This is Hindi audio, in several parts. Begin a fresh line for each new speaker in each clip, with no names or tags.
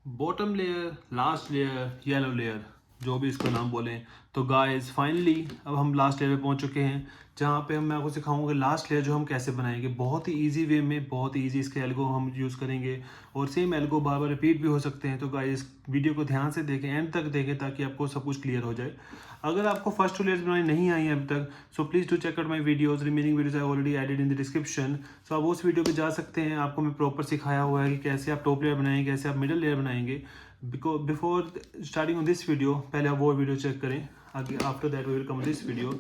Bottom layer, last layer, yellow layer, जो भी इसका नाम बोलें। तो गाइस फाइनली अब हम लास्ट लेयर पे पहुंच चुके हैं, जहां पे मैं आपको सिखाऊंगा कि लास्ट लेयर जो हम कैसे बनाएंगे बहुत ही इजी वे में, बहुत ही इजी इसके एल्गो हम यूज़ करेंगे और सेम एल्गो बार बार रिपीट भी हो सकते हैं। तो गाइस वीडियो को ध्यान से देखें, एंड तक देखें, ताकि आपको सब कुछ क्लियर हो जाए। अगर आपको फर्स्ट टू लेयर्स बनानी नहीं आई है अभी तक, so please to check out my videos, remaining videos I already added in the description. So आप उस वीडियो पे जा सकते हैं, आपको मैं प्रॉपर सिखाया हुआ है कि कैसे आप टॉप लेयर बनाएंगे, कैसे आप मिडिल लेयर बनाएंगे। Before starting on this video, पहले आप वो वीडियो चेक करें, आगे after that we will come this video.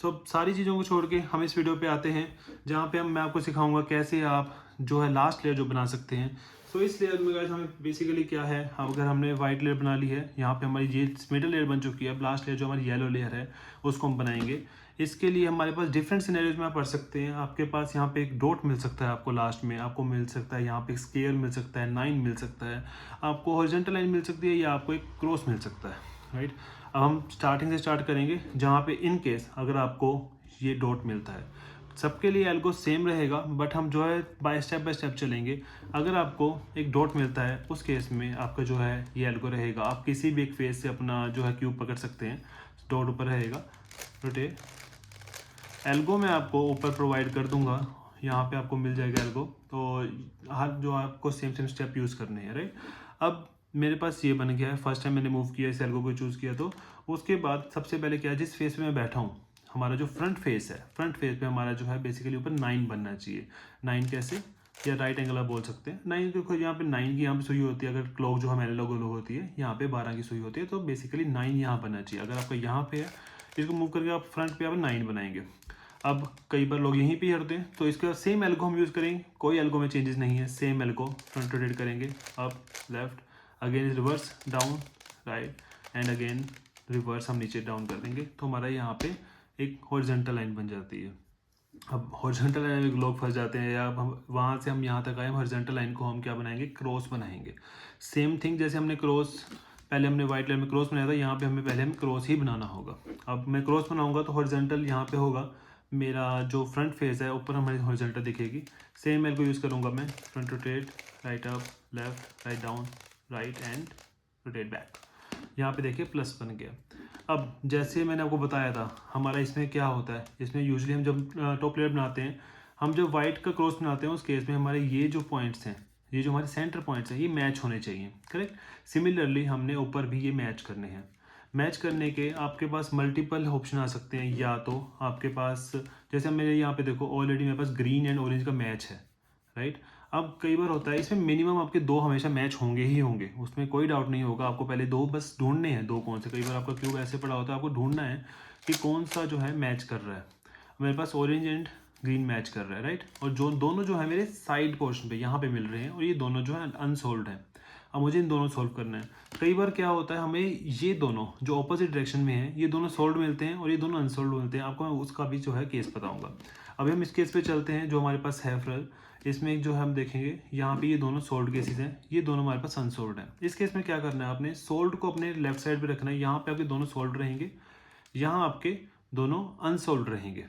So सारी चीज़ों को छोड़ के हम इस वीडियो पे आते हैं, जहाँ पे मैं आपको सिखाऊंगा कैसे आप जो है लास्ट लेयर जो बना सकते हैं। सो इस लेयर में गाइस हमें बेसिकली क्या है, अगर हमने वाइट लेयर बना ली है, यहाँ पे हमारी ये मिडल लेयर बन चुकी है। अब लास्ट लेयर जो हमारी येलो लेयर है उसको हम बनाएंगे। इसके लिए हमारे पास डिफरेंट सिनेरियोज में आप पढ़ सकते हैं। आपके पास यहाँ पे एक डॉट मिल सकता है, आपको लास्ट में आपको मिल सकता है यहाँ पे स्केयर मिल सकता है, 9 मिल सकता है, आपको हॉरिजॉन्टल लाइन मिल सकती है, या आपको एक क्रॉस मिल सकता है, राइट। अब हम स्टार्टिंग से स्टार्ट करेंगे, जहाँ पे इन केस अगर आपको ये डॉट मिलता है, सबके लिए एल्गो सेम रहेगा, बट हम जो है बाय स्टेप चलेंगे। अगर आपको एक डॉट मिलता है, उस केस में आपका जो है ये एल्गो रहेगा। आप किसी भी एक फेस से अपना जो है क्यूब पकड़ सकते हैं, डॉट ऊपर रहेगा, रोटेट। एल्गो मैं आपको ऊपर प्रोवाइड कर दूंगा, यहाँ पे आपको मिल जाएगा एल्गो। तो हर जो आपको सेम सेम स्टेप यूज़ करने हैं, राइट। अब मेरे पास ये बन गया है, फर्स्ट टाइम मैंने मूव किया, इस एल्गो को चूज़ किया। तो उसके बाद सबसे पहले क्या है, जिस फेस पे मैं बैठा हूँ, हमारा जो फ्रंट फेस है, फ्रंट फेस पे हमारा जो है बेसिकली ऊपर 9 बनना चाहिए। 9 कैसे, या राइट एंगल आप बोल सकते हैं। 9 देखो, यहाँ पे 9 की यहाँ पे सुई होती है, अगर क्लॉक जो हमारे लोगो होती है, यहाँ पे 12 की सुई होती है। तो बेसिकली 9 यहाँ बनना चाहिए। अगर आपका यहाँ पे है, इसको मूव करके आप फ्रंट पे आप 9 बनाएंगे। अब कई बार लोग यहीं पे ही हटते हैं, तो इसके बाद सेम एल्गो हम यूज़ करेंगे, कोई एल्गो में चेंजेस नहीं है, सेम एल्गो फ्रंट रोटेट करेंगे, up left, again reverse down right, and again reverse हम नीचे डाउन कर देंगे। तो हमारा यहाँ पे एक हॉरिजॉन्टल लाइन बन जाती है। अब हॉरिजॉन्टल लाइन में लोग फंस जाते हैं, या हम वहाँ से हम यहाँ तक आए, हॉरिजॉन्टल लाइन को हम क्या बनाएंगे, क्रॉस बनाएंगे। सेम थिंग, जैसे हमने क्रॉस पहले हमने व्हाइट लाइन में क्रॉस बनाया था, यहाँ पे हमें पहले हमें क्रॉस ही बनाना होगा। अब मैं क्रॉस बनाऊंगा तो हॉरिजॉन्टल यहाँ पे होगा, मेरा जो फ्रंट फेस है ऊपर हमारी हॉरिजॉन्टल दिखेगी। सेम एल को यूज़ करूँगा मैं, front rotate, right up, left, write down, right and rotate back. यहाँ पे देखिए प्लस बन गया। अब जैसे मैंने आपको बताया था, हमारा इसमें क्या होता है, इसमें यूजुअली हम जब टॉप लेयर बनाते हैं, हम जब वाइट का क्रॉस बनाते हैं, उस केस में हमारे ये जो पॉइंट्स हैं, ये जो हमारे सेंटर पॉइंट्स हैं, ये मैच होने चाहिए, करेक्ट। सिमिलरली हमने ऊपर भी ये मैच करने हैं। मैच करने के आपके पास मल्टीपल ऑप्शन आ सकते हैं, या तो आपके पास जैसे मेरे यहाँ पे देखो, ऑलरेडी मेरे पास ग्रीन एंड ऑरेंज का मैच है, राइट। अब कई बार होता है इसमें मिनिमम आपके 2 हमेशा मैच होंगे ही होंगे, उसमें कोई डाउट नहीं होगा। आपको पहले 2 बस ढूंढने हैं, 2 कौन से। कई बार आपका क्यूब ऐसे पड़ा होता है, आपको ढूंढना है कि कौन सा जो है मैच कर रहा है। मेरे पास ऑरेंज एंड ग्रीन मैच कर रहा है, राइट। और जो दोनों जो है मेरे साइड पोर्शन पे यहाँ पे मिल रहे हैं, और ये दोनों जो है अनसोल्ड है। अब मुझे इन दोनों सोल्व करना है। कई बार क्या होता है, हमें ये दोनों जो ऑपोजिट डायरेक्शन में है, ये दोनों सोल्ड मिलते हैं और ये दोनों अनसोल्ड मिलते हैं। आपको मैं उसका भी जो है केस बताऊंगा। अभी हम इस केस पे चलते हैं जो हमारे पास है फिलहाल। इसमें जो है हम देखेंगे, यहाँ पे ये दोनों सोल्ड केसेस हैं, ये दोनों हमारे पास अनसोल्ड हैं। इस केस में क्या करना है, आपने सोल्ड को अपने लेफ्ट साइड पे रखना है। यहाँ पे आपके दोनों सोल्ड रहेंगे, यहाँ आपके दोनों अनसोल्ड रहेंगे,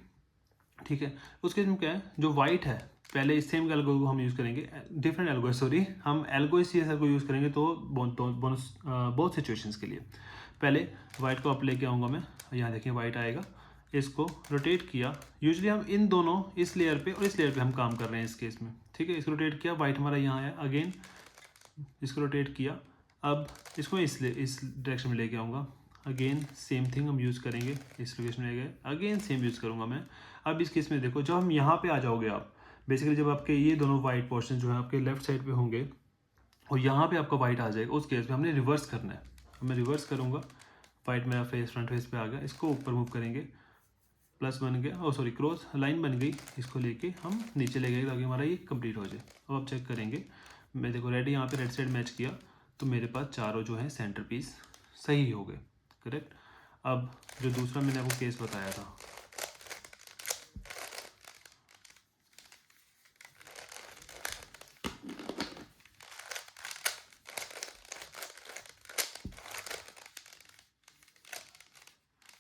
ठीक है। उस केस में क्या है, जो वाइट है, पहले इस सेम एल्गो को हम यूज़ करेंगे, डिफरेंट एल्गो सॉरी, हम एल्गो इस सीएसआर को यूज़ करेंगे। तो बोनस बहुत सिचुएशंस के लिए पहले वाइट को अप लेके आऊँगा मैं। यहाँ देखिए वाइट आएगा, इसको रोटेट किया। यूजुअली हम इन दोनों, इस लेयर पे और इस लेयर पे हम काम कर रहे हैं इस केस में, ठीक है। इसको रोटेट किया, वाइट हमारा यहाँ है, अगेन इसको रोटेट किया। अब इसको इस डायरेक्शन में लेके आऊँगा, अगेन सेम थिंग हम यूज़ करेंगे, इस लोकेशन में ले गए, अगेन सेम यूज़ करूँगा मैं। अब इस केस में देखो, जब हम यहाँ पे आ जाओगे आप, बेसिकली जब आपके ये दोनों वाइट पोर्शन जो है आपके लेफ्ट साइड पे होंगे और यहाँ पे आपका वाइट आ जाएगा, उस केस में हमने रिवर्स करना है। अब मैं रिवर्स करूँगा, वाइट मेरा फेस फ्रंट फेस पे आ गया, इसको ऊपर मूव करेंगे, प्लस बन गया, ओ सॉरी क्रॉस लाइन बन गई, इसको लेके हम नीचे ले गए ताकि हमारा ये कंप्लीट हो जाए। अब आप चेक करेंगे, मैं देखो रेड यहाँ पे रेड साइड मैच किया, तो मेरे पास चारों जो है सेंटर पीस सही हो गए, करेक्ट। अब जो दूसरा मैंने आपको केस बताया था,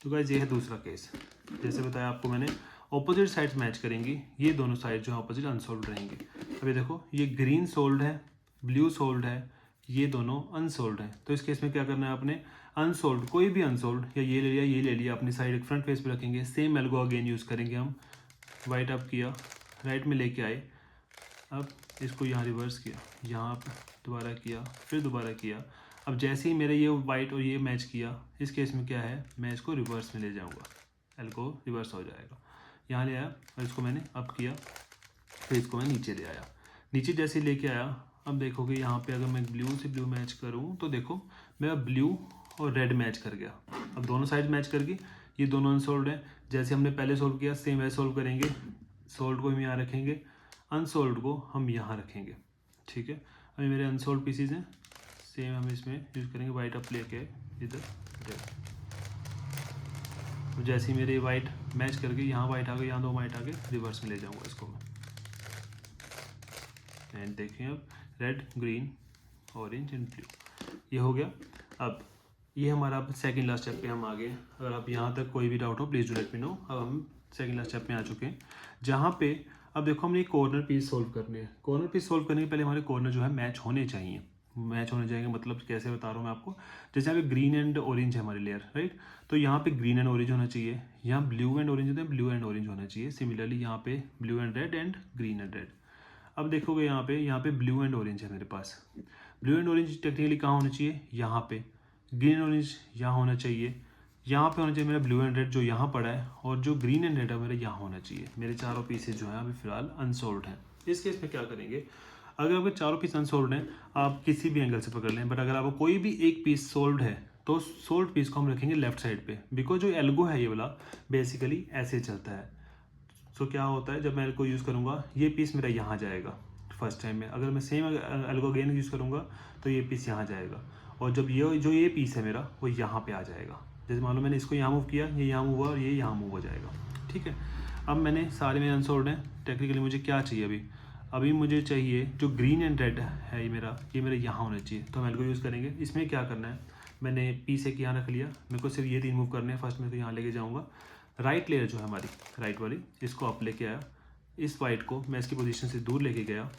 तो गाइस ये है दूसरा केस। जैसे बताया आपको मैंने, ऑपोजिट साइड्स मैच करेंगी, ये दोनों साइड जो है ऑपोजिट अनसोल्ड रहेंगी। अभी देखो, ये ग्रीन सोल्ड है, ब्लू सोल्ड है, ये दोनों अनसोल्ड हैं। तो इस केस में क्या करना है आपने, अनसोल्ड, कोई भी अनसोल्ड, या ये ले लिया, ये ले लिया, अपनी साइड एक फ्रंट फेस पे रखेंगे, सेम एल्गो अगेन यूज़ करेंगे हम। वाइट अप किया, राइट में लेके आए, अब इसको यहाँ रिवर्स किया, यहाँ दोबारा किया, फिर दोबारा किया। अब जैसे ही मेरे ये वाइट और ये मैच किया, इस केस में क्या है, मैं इसको रिवर्स में ले जाऊँगा, एल्गो रिवर्स हो जाएगा। यहाँ ले आया और इसको मैंने अप किया, फिर इसको मैं नीचे ले आया। नीचे जैसे ही लेके आया, अब देखोगे यहाँ पे अगर मैं ब्लू से ब्लू मैच करूँ तो देखो मेरा ब्लू और रेड मैच कर गया। अब दोनों साइड मैच करके ये दोनों अनसोल्ड हैं, जैसे हमने पहले सोल्व किया सेम वैसे सोल्व करेंगे। सोल्ड को हम यहाँ रखेंगे, अनसोल्ड को हम यहाँ रखेंगे, ठीक है। अभी मेरे अनसोल्ड पीसीज हैं, सेम हम इसमें यूज़ करेंगे, वाइट अप लेके इधर रेड। तो जैसे ही मेरे वाइट मैच करके यहाँ वाइट आ गए, यहाँ दो वाइट आ गए, रिवर्स में ले जाऊँगा इसको मैं। एंड देखिए अब red, green, orange and blue, ये हो गया। अब ये हमारा अब सेकंड लास्ट स्टेप पे हम आ गए। अगर आप यहाँ तक कोई भी डाउट हो please do let me know. अब हम सेकंड लास्ट स्टेप में आ चुके हैं, जहाँ पे अब देखो हमने कॉर्नर पीस सोल्व करने हैं। कॉर्नर पीस सोल्व करने के पहले हमारे कॉर्नर जो है मैच होने चाहिए। मैच होने चाहिए मतलब कैसे बता रहा हूँ मैं आपको, जैसे यहाँ पे ग्रीन एंड ऑरेंज है हमारी लेयर, राइट। तो यहाँ पे ग्रीन एंड ऑरेंज होना चाहिए, यहाँ ब्लू एंड ऑरेंज होते हैं, ब्लू एंड ऑरेंज होना चाहिए। सिमिलरली यहाँ पे blue and green and red. अब देखोगे यहाँ पे ब्लू एंड ऑरेंज है मेरे पास। ब्लू एंड ऑरेंज टेक्निकली कहाँ होना चाहिए, यहाँ पे। ग्रीन एंड ऑरेंज यहाँ होना चाहिए, यहाँ पे होना चाहिए मेरा ब्लू एंड रेड जो यहाँ पड़ा है, और जो ग्रीन एंड रेड है मेरा यहाँ होना चाहिए। मेरे चारों पीसेज जो हैं अभी फिलहाल अनसोल्ड हैं। इस केस में क्या करेंगे, अगर आपके चारों पीस अनसोल्ड हैं आप किसी भी एंगल से पकड़ लें, बट अगर आपको कोई भी एक पीस सोल्ड है तो सोल्ड पीस को हम रखेंगे लेफ्ट साइड पे, बिकॉज जो एल्गो है ये वाला बेसिकली ऐसे चलता है। सो क्या होता है, जब मैं एल्गो यूज़ करूँगा ये पीस मेरा यहाँ जाएगा फर्स्ट टाइम में। अगर मैं सेम एल्गो अगेन यूज़ करूँगा तो ये पीस यहाँ जाएगा, और जब ये पीस है मेरा वो यहाँ पे आ जाएगा। जैसे मान लो मैंने इसको यहाँ मूव किया, ये यहाँ मूव हुआ और ये यहाँ मूव हो जाएगा, ठीक है। अब मैंने सारे मेरे अनसोल्ड हैं। टेक्निकली मुझे क्या चाहिए अभी मुझे चाहिए जो ग्रीन एंड रेड है ये मेरा यहाँ होना चाहिए। तो हम एल्गो यूज़ करेंगे। इसमें क्या करना है, मैंने पीस एक यहाँ रख लिया, मेरे को सिर्फ ये 3 मूव करने हैं। फर्स्ट में तो यहाँ लेके जाऊँगा, राइट लेयर जो है हमारी राइट वाली, इसको अप लेके आया। इस वाइट को मैं इसकी पोजीशन से दूर लेके गया,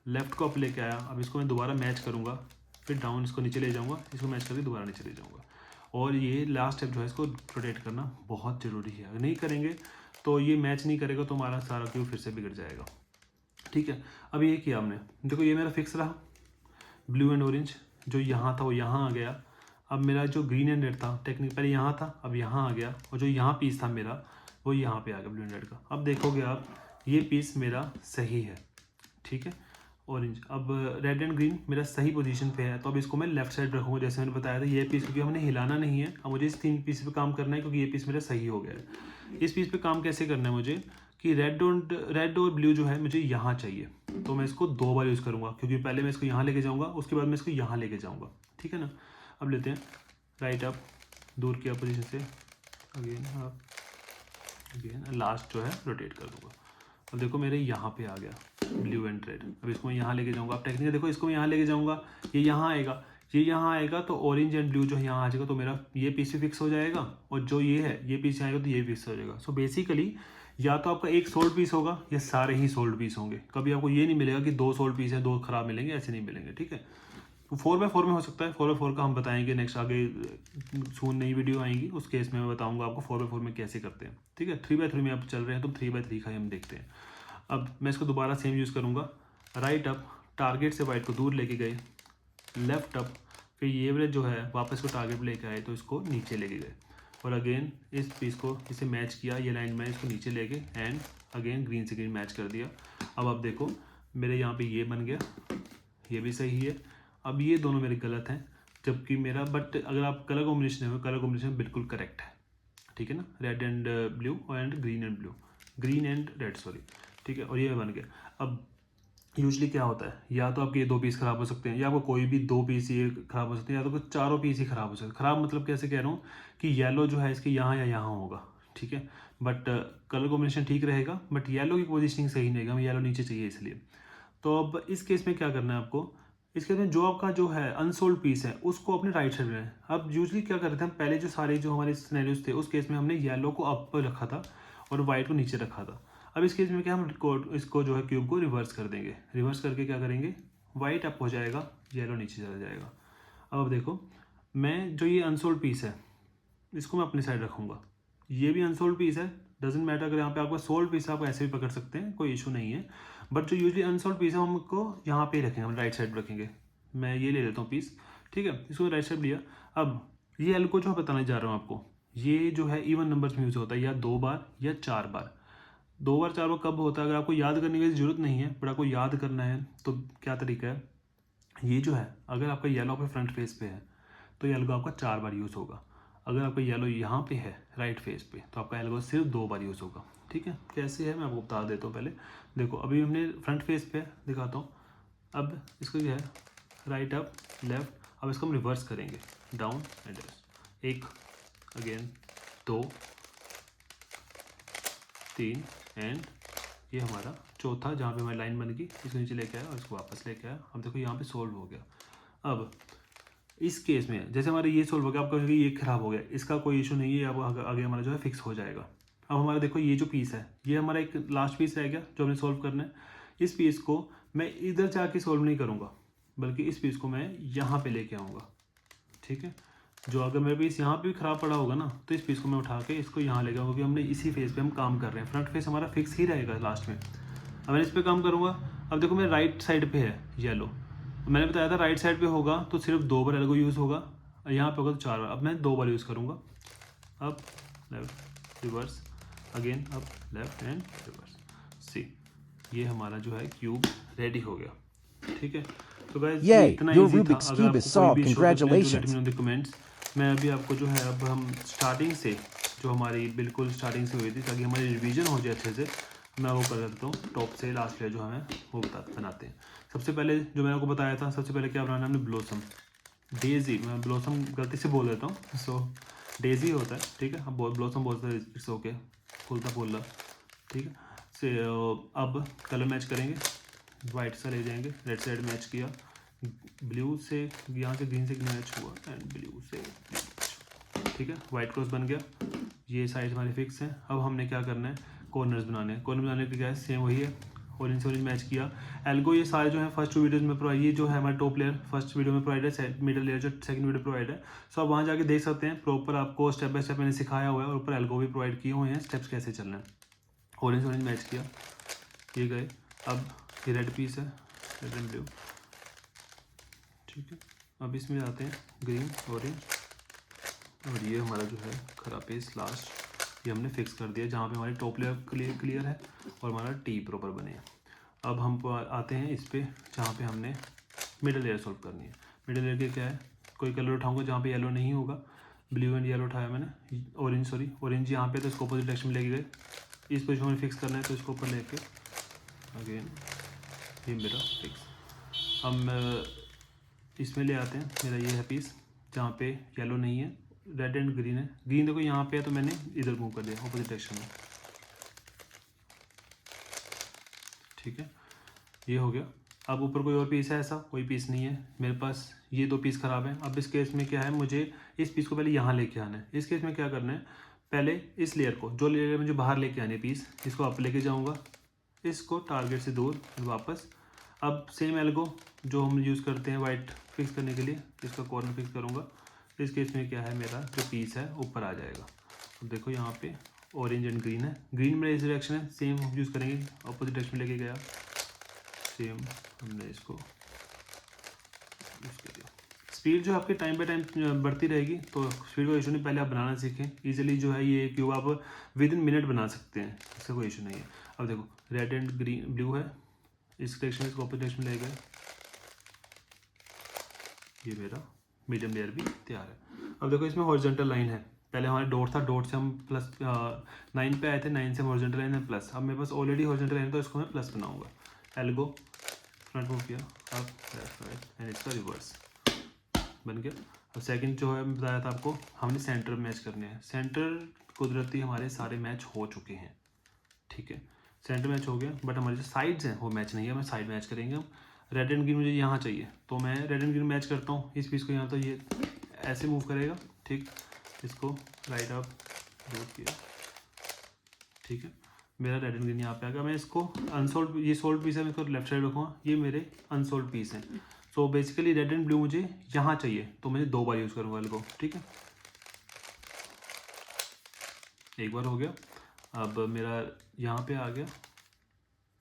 लेफ्ट को अप लेके आया। अब इसको मैं दोबारा मैच करूँगा, फिर डाउन इसको नीचे ले जाऊँगा, इसको मैच करके दोबारा नीचे ले जाऊँगा। और ये लास्ट स्टेप जो है इसको रोटेट करना बहुत ज़रूरी है। अगर नहीं करेंगे तो ये मैच नहीं करेगा तो हमारा सारा क्यूब फिर से बिगड़ जाएगा, ठीक है। अब ये किया हमने, देखो ये मेरा फिक्स रहा, ब्लू एंड ऑरेंज जो यहाँ था वो यहाँ आ गया। अब मेरा जो ग्रीन एंड रेड था टेक्निक पहले यहाँ था, अब यहाँ आ गया, और जो यहाँ पीस था मेरा वो यहाँ पे आ गया ब्लू एंड रेड का। अब देखोगे आप ये पीस मेरा सही है, ठीक है। ऑरेंज, अब रेड एंड ग्रीन मेरा सही पोजीशन पे है, तो अब इसको मैं लेफ्ट साइड रखूँगा जैसे मैंने बताया था। ये पीस क्योंकि हमने हिलाना नहीं है, अब मुझे इस 3 पीस पे काम करना है क्योंकि ये पीस मेरा सही हो गया है। इस पीस पे काम कैसे करना है मुझे कि रेड और ब्लू जो है मुझे यहाँ चाहिए, तो मैं इसको 2 बार यूज़ करूँगा क्योंकि पहले मैं इसको यहाँ लेके जाऊँगा, उसके बाद मैं इसको यहाँ लेके जाऊँगा, ठीक है ना। अब लेते हैं राइट अप, दूर किया पोजीशन से, अगेन अप, अगेन लास्ट जो है रोटेट कर दूँगा। अब देखो मेरे यहाँ पे आ गया ब्लू एंड रेड। अब इसको मैं यहाँ लेके जाऊँगा। अब टेक्निक देखो, इसको मैं यहाँ लेके जाऊँगा, ये यहाँ आएगा, ये यहाँ आएगा, तो ऑरेंज एंड ब्लू जो यहाँ आ जाएगा, तो मेरा ये पीस भी फिक्स हो जाएगा, और जो ये है ये पीस आएगा तो ये फिक्स हो जाएगा। सो बेसिकली या तो आपका एक सोल्ड पीस होगा या सारे ही सोल्ड पीस होंगे। कभी आपको ये नहीं मिलेगा कि 2 सोल्ड पीस हैं 2 खराब मिलेंगे, ऐसे नहीं मिलेंगे, ठीक है। तो 4x4 में हो सकता है, 4x4 का हम बताएंगे नेक्स्ट, आगे सून नई वीडियो आएंगी उस केस में मैं बताऊंगा आपको 4x4 में कैसे करते हैं, ठीक है। 3x3 में आप चल रहे हैं तो 3x3 का हम देखते हैं। अब मैं इसको दोबारा सेम यूज़ करूँगा, राइट अप, टारगेट से वाइट को दूर लेके गए, लेफ्ट अप, फिर ये वाले जो है वापस को टारगेट लेके आए तो इसको नीचे लेके गए, और अगेन इस पीस को इसे मैच किया, ये लाइन में इसको नीचे लेके एंड अगेन ग्रीन से ग्रीन मैच कर दिया। अब आप देखो मेरे यहाँ पे ये बन गया, ये भी सही है। अब ये दोनों मेरे गलत हैं, जबकि मेरा बट अगर आप कलर कॉम्बिनेशन है, कलर कॉम्बिनेशन बिल्कुल करेक्ट है, ठीक है ना। Red and blue and green and blue, green and red sorry, ठीक है। और ये बन गया। अब यूजली क्या होता है, या तो आपके ये 2 पीस खराब हो सकते हैं, या आपको कोई भी 2 पीस ये खराब हो सकते हैं, या तो कुछ चारों पीस ही खराब हो सकते हैं। खराब मतलब कैसे कह रहा हूँ कि येलो जो है इसके यहाँ या यहाँ होगा, ठीक है, बट कलर कॉम्बिनेशन ठीक रहेगा, बट येलो की पोजिशनिंग सही नहीं रहेगा, हमें येलो नीचे चाहिए इसलिए। तो अब इस केस में क्या करना है आपको, इस केस में जो आपका जो है अनसोल्ड पीस है उसको अपने राइट साइड में। अब यूजली क्या करते हैं हम, पहले जो सारे जो हमारे सिनेरियोज थे उस केस में हमने येलो को अप पर रखा था और वाइट को नीचे रखा था। अब इस केस में क्या हम इसको जो है क्यूब को रिवर्स कर देंगे। रिवर्स करके क्या करेंगे, वाइट अप हो जाएगा, येलो नीचे चला जाएगा। अब देखो मैं जो ये अनसोल्ड पीस है इसको मैं अपनी साइड रखूँगा, ये भी अनसोल्ड पीस है, डजेंट मैटर अगर यहाँ पे आपका सोल्ड पीस है आप ऐसे भी पकड़ सकते हैं, कोई इशू नहीं है। बट जो यूजली अनसोल्ड पीस है हम हमको यहाँ पे ही रखेंगे, हम राइट साइड रखेंगे। मैं ये ले लेता हूँ पीस, ठीक है, इसको राइट साइड लिया। अब ये एल्को जो मैं बताने जा रहा हूँ आपको, ये जो है इवन नंबर्स में यूज़ होता है, या 2 बार या 4 बार। 2 बार 4 बार कब होता है, अगर आपको याद करने की ज़रूरत नहीं है बट आपको याद करना है तो क्या तरीका है, ये जो है अगर आपका येलो पे फ्रंट फेस पे है तो येलो आपका 4 बार यूज़ होगा। अगर आपका येलो यहाँ पे है राइट फेस पे तो आपका येलो सिर्फ 2 बार यूज़ होगा, ठीक है। कैसे है मैं आपको बता देता हूँ पहले। देखो अभी हमने फ्रंट फेस पे दिखाता हूँ। अब इसको क्या है, राइट अप लेफ्ट, अब इसको हम रिवर्स करेंगे, डाउन एंड 1 अगेन 2 3 एंड ये हमारा चौथा जहाँ पे हमारी लाइन बन गई, इसको नीचे लेके आया और इसको वापस लेके आया। अब देखो यहाँ पे सोल्व हो गया। अब इस केस में जैसे हमारे ये सोल्व हो गया, आप कहोगे ये खराब हो गया, इसका कोई इशू नहीं है, अब आगे हमारा जो है फिक्स हो जाएगा। अब हमारा देखो ये जो पीस है ये हमारा एक लास्ट पीस रह गया जो हमें सोल्व करना है। इस पीस को मैं इधर जाके सोल्व नहीं करूँगा बल्कि इस पीस को मैं यहाँ पे लेके आऊँगा, ठीक है। जो अगर मेरा पीस यहाँ पे भी ख़राब पड़ा होगा ना तो इस पीस को मैं उठा के इसको यहाँ ले जाऊँगा, क्योंकि हमने इसी फेस पे हम काम कर रहे हैं, फ्रंट फेस हमारा फिक्स ही रहेगा लास्ट में। अब मैं इस पर काम करूँगा। अब देखो मेरे राइट साइड पे है येलो, मैंने बताया था राइट साइड पे होगा तो सिर्फ 2 बार एल्गो यूज़ होगा, यहाँ पे होगा तो 4 बार। अब मैं 2 बार यूज़ करूँगा, अब लेफ्ट रिवर्स अगेन, अब लेफ्ट एंड रिवर्स। सी ये हमारा जो है क्यूब रेडी हो गया, ठीक है। तो गाइस ये इतना इजी था। अगर आपको कोई भी congratulations इन द कमेंट्स। मैं अभी आपको जो है अब हम स्टार्टिंग से जो हमारी बिल्कुल स्टार्टिंग से हुई थी ताकि हमारी रिवीजन हो जाए अच्छे से, मैं वो कर देता हूँ टॉप से लास्ट लेयर जो हमें वो बनाते हैं। सबसे पहले जो मैंने आपको बताया था, सबसे पहले क्या बनाना है हमने, ब्लॉसम डेजी, मैं ब्लॉसम गलती से बोल देता हूँ, सो डेजी होता है, ठीक है। अब ब्लॉसम बोलते हैं, इट्स ओके, फूलता फूलता, ठीक है। से अब कलर मैच करेंगे, वाइट से ले जाएंगे, रेड साइड मैच किया, ब्लू से यहाँ से ग्रीन से मैच हुआ एंड ब्लू से, ठीक है। वाइट क्रॉस बन गया, ये साइड हमारी फिक्स है। अब हमने क्या करना है, कॉर्नर्स बनाने हैं। कॉर्नर बनाने के क्या है, सेम वही है, ऑरेंज से ऑरेंज मैच किया। एल्गो ये सारे जो है फर्स्ट 2 वीडियोज़ में प्रोवाइड, ये जो है हमारा टॉप लेयर फर्स्ट वीडियो में प्रोवाइड है, मिडल लेयर जो सेकंड वीडियो प्रोवाइड है। सो आप वहाँ जाके देख सकते हैं, प्रॉपर आपको स्टेप बाय स्टेप मैंने सिखाया हुआ है और ऊपर एल्गो भी प्रोवाइड किए हुए हैं, स्टेप्स कैसे चलना है। ऑरेंज ऑरेंज मैच किया, ये गए। अब ये रेड पीस है, रेड एंड ब्लू, ठीक है। अब इसमें आते हैं ग्रीन ऑरेंज, और ये हमारा जो है खरा पीस लास्ट, ये हमने फिक्स कर दिया जहाँ पे हमारी टॉप लेयर क्लियर है और हमारा टी प्रॉपर बने हैं। अब हम आते हैं इस पे जहाँ पे हमने मिडल लेयर सॉल्व करनी है। मिडल लेयर के क्या है, कोई कलर उठाऊंगा जहाँ पे येलो नहीं होगा, ब्लू एंड येलो उठाया मैंने, ऑरेंज यहाँ पे, तो इसको अपोजिट डायरेक्शन में लेके गए। इस पोजिशन में फिक्स करना है तो इसको ऊपर लेके अगेन ये मेरा फिक्स। अब इसमें ले आते हैं, मेरा ये है पीस जहाँ पे येलो नहीं है, रेड एंड ग्रीन है। ग्रीन देखो यहाँ पे है तो मैंने इधर मूव कर दिया ऑपोजिट डायरेक्शन में, ठीक है। ये हो गया। अब ऊपर कोई और पीस है, ऐसा कोई पीस नहीं है मेरे पास, ये 2 पीस खराब है। अब इस केस में क्या है, मुझे इस पीस को पहले यहाँ लेके आना है। इस केस में क्या करना है, पहले इस लेयर को, जो लेयर मुझे बाहर लेके आने पीस, इसको आप लेके जाऊँगा, इसको टारगेट से दूर वापस। अब सेम एल्गो जो हम यूज़ करते हैं वाइट फिक्स करने के लिए, इसका कॉर्नर फिक्स करूँगा। इस केस में क्या है, मेरा जो पीस है ऊपर आ जाएगा। अब देखो यहाँ पे ऑरेंज एंड ग्रीन है, ग्रीन मेरा इस डायरेक्शन है, सेम यूज़ करेंगे, अपोजिट डायरेक्शन में लेके गया, सेम हमने इसको यूज़ कर दिया। स्पीड जो आपके टाइम बाय टाइम बढ़ती रहेगी, तो स्पीड का इशू नहीं, पहले आप बनाना सीखें। इजीली जो है ये क्यूब आप विद इन मिनट बना सकते हैं, इसका कोई इशू नहीं है। अब देखो रेड एंड ग्रीन ब्लू है, इस डायरेक्शन में इसको अपोजिट डायरेक्शन में ले गए, ये मेरा मीडियम लेयर भी तैयार है। अब देखो इसमें हॉरिजॉन्टल लाइन है, पहले हमारे डॉट था, डॉट से हम प्लस 9 पे आए थे, 9 से हम हॉरिजॉन्टल लाइन है प्लस। अब मेरे पास ऑलरेडी हॉरिजॉन्टल लाइन है तो इसको मैं प्लस बनाऊंगा। एल्गो फ्रंट मूव किया, अब लेफ्ट राइट एंड इसका रिवर्स बन गया। अब सेकंड जो है बताया था आपको, हमने सेंटर मैच करने हैं। सेंटर कुदरती हमारे सारे मैच हो चुके हैं, ठीक है, सेंटर मैच हो गया, बट हमारे जो साइड्स हैं वो मैच नहीं है, हमें साइड मैच करेंगे हम। रेड एंड ग्रीन मुझे यहाँ चाहिए तो मैं रेड एंड ग्रीन मैच करता हूँ, इस पीस को यहाँ, तो ये ऐसे मूव करेगा, ठीक। इसको राइट अप दूर किया, ठीक है। मेरा रेड एंड ग्रीन यहाँ पे आ गया। मैं इसको अनसोल्ड, ये सोल्ड पीस है, मैं इसको लेफ्ट साइड रखूँगा, ये मेरे अनसोल्ड पीस हैं। So basically red and blue मुझे यहाँ चाहिए, तो मैं 2 बार यूज़ करूँगा इनको, ठीक है। एक बार हो गया। अब मेरा यहाँ पे आ गया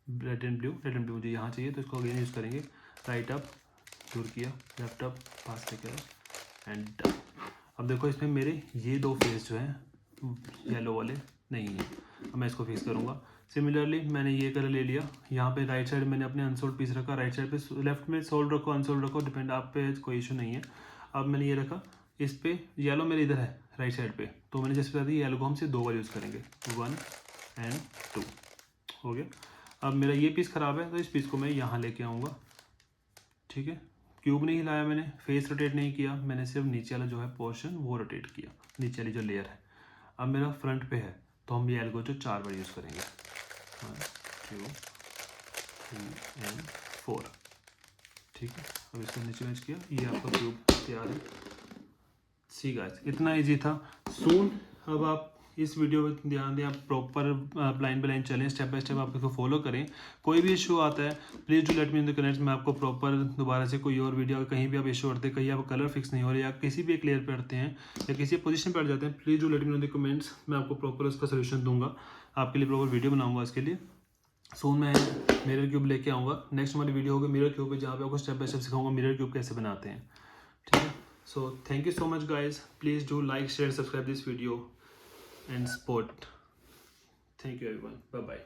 रेड एंड ब्लू मुझे यहाँ चाहिए, तो इसको अगेन यूज़ करेंगे। राइट अप, दूर किया, लेफ्ट अप, पास लेकर एंड डन। अब देखो इसमें मेरे ये 2 फेस जो हैं येलो वाले नहीं है, अब मैं इसको फिक्स करूँगा। सिमिलरली मैंने ये कलर ले लिया, यहाँ पे राइट साइड मैंने अपने अनसोल्ड पीस रखा, राइट साइड पे लेफ्ट में सोल्ड रखो अनसोल्ड रखो, डिपेंड आप पे, कोई इशू नहीं है। अब मैंने ये रखा, इस पे येलो मेरे इधर है राइट साइड पे, तो मैंने जैसे बता दी येलो को हम सिर्फ 2 बार यूज़ करेंगे, 1 एंड 2 हो गया। अब मेरा ये पीस ख़राब है, तो इस पीस को मैं यहाँ लेके आऊँगा, ठीक है। क्यूब नहीं हिलाया मैंने, फेस रोटेट नहीं किया, मैंने सिर्फ नीचे वाला जो है पोर्शन वो रोटेट किया, नीचे वाली जो लेयर है। अब मेरा फ्रंट पे है, तो हम ये एल्गो जो 4 बार यूज़ करेंगे, 1 2 3 एंड 4, ठीक है। अब इसको नीचे मैच किया, ये आपका क्यूब तैयार है। सी गाइस, इतना इजी था। सून अब आप इस वीडियो में ध्यान दें, आप प्रॉपर लाइन बाय लाइन चलें, स्टेप बाय स्टेप आप इसको फॉलो करें। कोई भी इशू आता है please do let me in the comments, मैं आपको प्रॉपर दोबारा से कोई और वीडियो, कहीं भी आप इशू करते हैं, कहीं आप कलर फिक्स नहीं हो रहे या किसी भी एक लेयर पे अड़ते हैं या किसी पोजीशन पे अड़ जाते हैं, please do let me in the comments, मैं आपको प्रॉपर उसका सोल्यूशन दूंगा, आपके लिए प्रॉपर वीडियो बनाऊंगा इसके लिए। सून मैं मिरर क्यूब लेके आऊँगा, नेक्स्ट हमारी वीडियो होगी मिरर क्यूब पे, जहाँ पे आपको स्टेप बाय स्टेप सिखाऊंगा मिरर क्यूब कैसे बनाते हैं, ठीक है। So thank you so much guys, please do like, share, subscribe this video and support. Thank you everyone, bye bye.